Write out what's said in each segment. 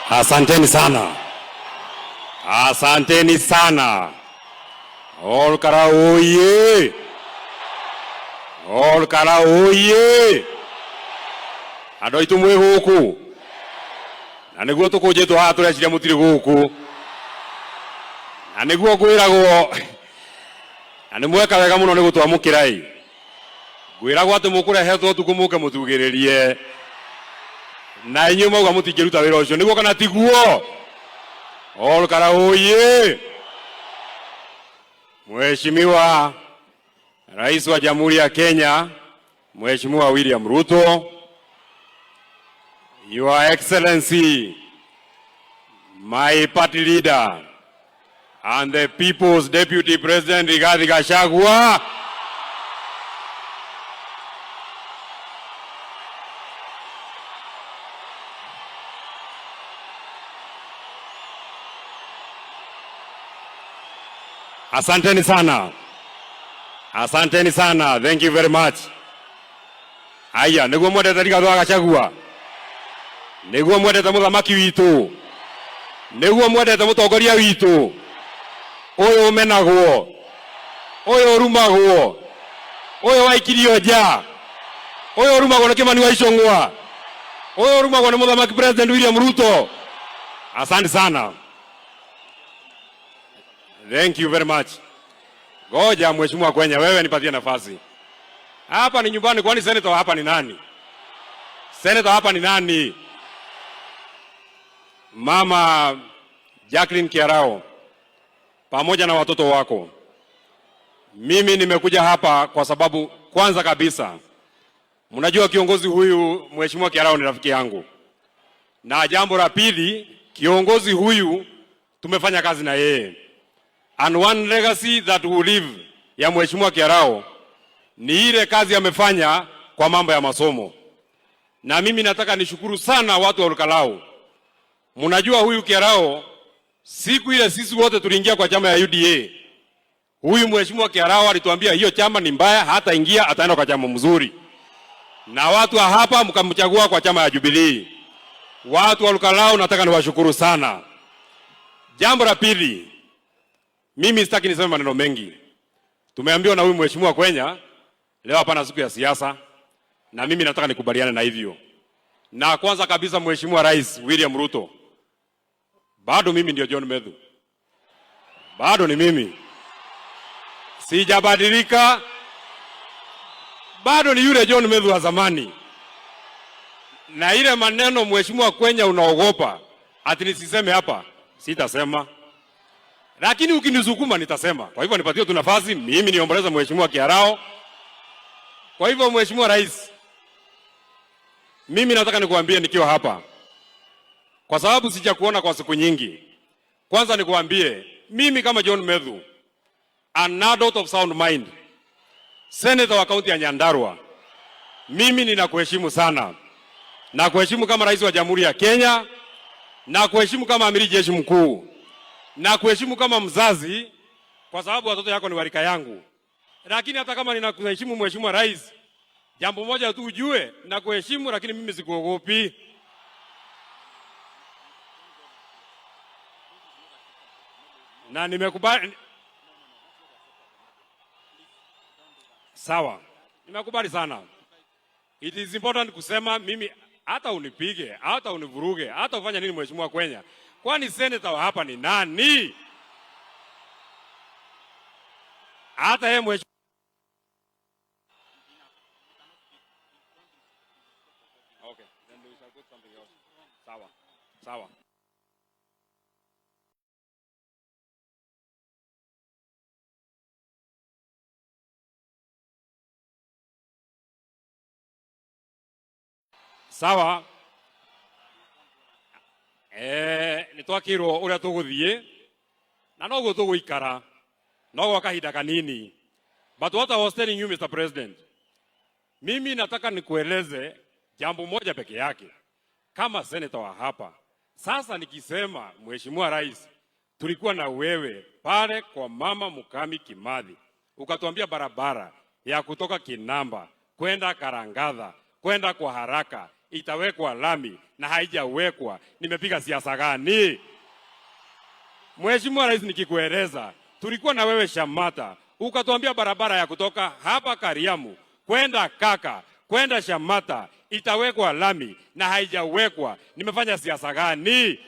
Asanteni sana. Asanteni sana. Olkara oye. Olkara oye. Andũ aitũ mwĩ gũkũ. Na nĩguo tũkũnjĩtwo haha tũreciria mũtirĩ gũkũ. Na nĩguo ngwĩragwo na nĩ mweka wega mũno nĩ gũtwamũkĩra ĩ. Ngwĩragwo atĩ mũkũrehetwo ũtukũ mũke mũtugĩrĩrie. Na inyuĩ mauga mũtingĩruta wĩra ũcio nĩguo kana tiguo. Olkara oye. Mheshimiwa Rais wa Jamhuri ya Kenya, Mheshimiwa William Ruto, Your Excellency, my party leader, and the People's Deputy President Rigathi Gachagua, asanteni sana. Asanteni sana. Thank you very much. Aya, niguo mwendete Rigathi Gachagua. Niguo mwendete muthamaki witu. Niguo mwendete mutongoria witu. Uyu umenagwo. Uyu urumagwo. Uyu waikirio nja. Uyu urumagwo ni Kimani wa Icũng'wa. Uyu urumagwo ni muthamaki President William Ruto. Asante sana. Thank you very much. Ngoja Mheshimiwa Kwenya, wewe nipatie nafasi. Hapa ni nyumbani, kwani senator hapa ni nani? Senator hapa ni nani? Mama Jacqueline Kiarao, pamoja na watoto wako. Mimi nimekuja hapa kwa sababu kwanza kabisa, mnajua kiongozi huyu Mheshimiwa Kiarao ni rafiki yangu. Na jambo la pili, kiongozi huyu tumefanya kazi na yeye. And one legacy that will live ya Mheshimiwa Kiarao ni ile kazi amefanya kwa mambo ya masomo. Na mimi nataka nishukuru sana watu wa Olkalau. Mnajua huyu Kiarao, siku ile sisi wote tuliingia kwa chama ya UDA. Huyu Mheshimiwa Kiarao alituambia hiyo chama ni mbaya, hata ingia ataenda kwa chama mzuri. Na watu wa hapa mkamchagua kwa chama ya Jubilee. Watu wa Olkalau nataka niwashukuru sana. Jambo la pili, mimi sitaki niseme maneno mengi. Tumeambiwa na huyu Mheshimiwa Kwenya leo hapana siku ya siasa, na mimi nataka nikubaliane na hivyo. Na kwanza kabisa, Mheshimiwa Rais William Ruto, bado mimi ndio John Medhu. Bado ni mimi. Sijabadilika. Bado ni yule John Medhu wa zamani. Na ile maneno Mheshimiwa Kwenya unaogopa ati nisiseme hapa, sitasema. Lakini ukinisukuma nitasema. Kwa hivyo nipatie tu nafasi mimi niomboleza Mheshimiwa Kiarao. Kwa hivyo Mheshimiwa Rais, mimi nataka nikuambie nikiwa hapa, kwa sababu sijakuona kwa siku nyingi. Kwanza nikuambie mimi kama John Medhu, an adult of sound mind, senator wa kaunti ya Nyandarua, mimi ninakuheshimu sana. Na kuheshimu kama rais wa Jamhuri ya Kenya, na kuheshimu kama amiri jeshi mkuu, na kuheshimu kama mzazi, kwa sababu watoto yako ni warika yangu. Lakini hata kama ninakuheshimu Mheshimiwa Rais, jambo moja tu ujue, na kuheshimu lakini mimi sikuogopi. Na nimekubali. Sawa. Nimekubali sana. It is important kusema mimi hata unipige, hata univuruge, hata ufanye nini Mheshimiwa Kwenya. Kwani senator wa hapa ni nani? Hata yeye Mheshimiwa. Okay, then we shall put something else. Sawa. Sawa. Sawa. Nitwakirwo uria tuguthie na no gutugũikara no gwa kahinda kanini. But what I was telling you Mr. President, mimi nataka nikueleze jambo moja peke yake kama senator wa hapa. Sasa nikisema Mheshimiwa Rais, tulikuwa na wewe pale kwa Mama Mukami Kimathi, ukatuambia barabara ya kutoka Kinamba kwenda Karangadha kwenda kwa haraka itawekwa lami na haijawekwa, nimepiga siasa gani? Mheshimiwa Rais, nikikueleza, tulikuwa na wewe Shamata, ukatuambia barabara ya kutoka hapa Kariamu kwenda Kaka kwenda Shamata itawekwa lami na haijawekwa, nimefanya siasa gani?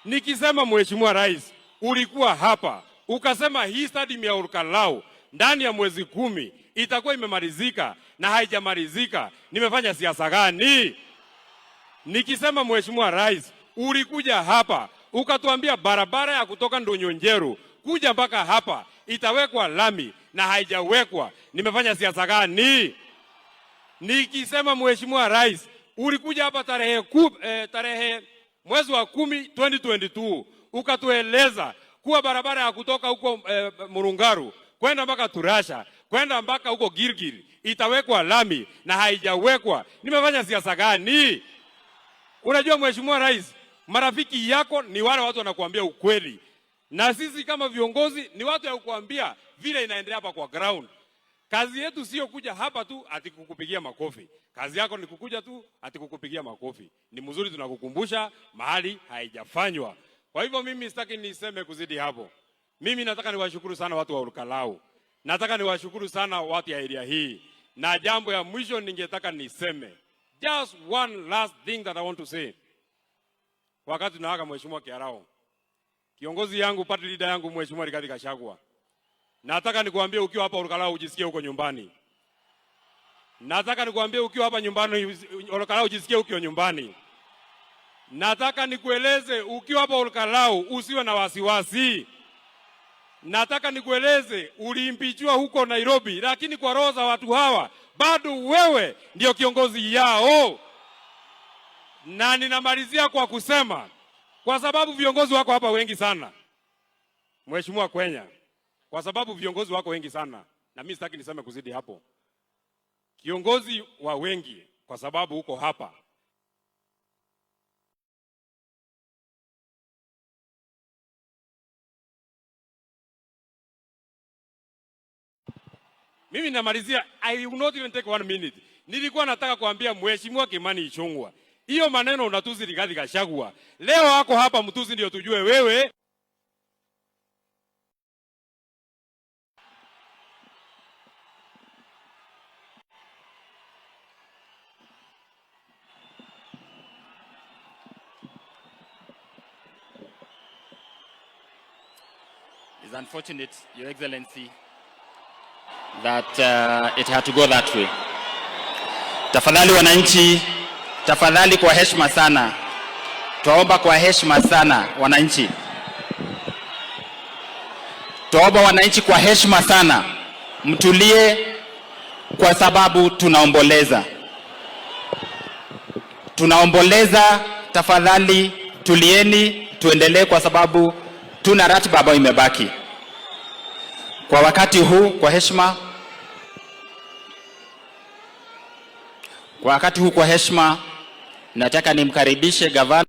Nikisema Mheshimiwa Rais, ulikuwa hapa ukasema hii stadium ya Olkalau ndani ya mwezi 10 itakuwa imemalizika na haijamalizika, nimefanya siasa gani? Nikisema Mheshimiwa Rais, ulikuja hapa ukatuambia barabara ya kutoka Ndonyonjeru kuja mpaka hapa itawekwa lami na haijawekwa, nimefanya siasa gani? Nikisema Mheshimiwa Rais, ulikuja hapa tarehe mwezi wa 10 2022 ukatueleza kuwa barabara ya kutoka huko Murungaru kwenda mpaka Turasha kwenda mpaka huko Girgir itawekwa lami na haijawekwa, nimefanya siasa gani? Unajua Mheshimiwa Rais, marafiki yako ni wale watu wanakuambia ukweli, na sisi kama viongozi ni watu ya kukuambia vile inaendelea hapa kwa ground. Kazi yetu sio kuja hapa tu ati kukupigia makofi. Kazi yako ni kukuja tu ati kukupigia makofi. Ni mzuri tunakukumbusha mahali haijafanywa. Kwa hivyo mimi sitaki niseme kuzidi hapo. Mimi nataka niwashukuru sana watu wa Olkalau. Nataka niwashukuru sana watu ya area hii. Na jambo ya mwisho ningetaka niseme. Just one last thing that I want to say. Wakati tunawaka Mheshimiwa Kiarao, kiongozi yangu, party leader yangu Mheshimiwa Rigathi Gachagua, nataka nikuambie ukiwa hapa Olkalau ujisikie uko nyumbani. Nataka nikuambie ukiwa hapa nyumbani Olkalau ujisikie uko nyumbani. Nataka nikueleze ukiwa hapa Olkalau usiwe na wasiwasi. Nataka nikueleze uliimpichwa huko Nairobi, lakini kwa roho za watu hawa bado wewe ndio kiongozi yao. Na ninamalizia kwa kusema, kwa sababu viongozi wako hapa wengi sana Mheshimiwa Kwenya, kwa sababu viongozi wako wengi sana, na mimi sitaki niseme kuzidi hapo. Kiongozi wa wengi kwa sababu uko hapa. Mimi namalizia, I will not even take 1 minute. Nilikuwa nataka kuambia Mheshimiwa Kimani Ichung'wah, hiyo maneno unatuzi Rigathi Gachagua. Leo wako hapa mtuzi ndio tujue wewe. It's unfortunate, Your Excellency, that it had to go that way. Tafadhali wananchi, tafadhali kwa heshima sana. Tuomba kwa heshima sana wananchi. Tuomba wananchi kwa heshima sana. Mtulie kwa sababu tunaomboleza. Tunaomboleza, tafadhali tulieni, tuendelee kwa sababu tuna ratiba ambayo imebaki. Kwa wakati huu kwa heshima, nataka nimkaribishe gavana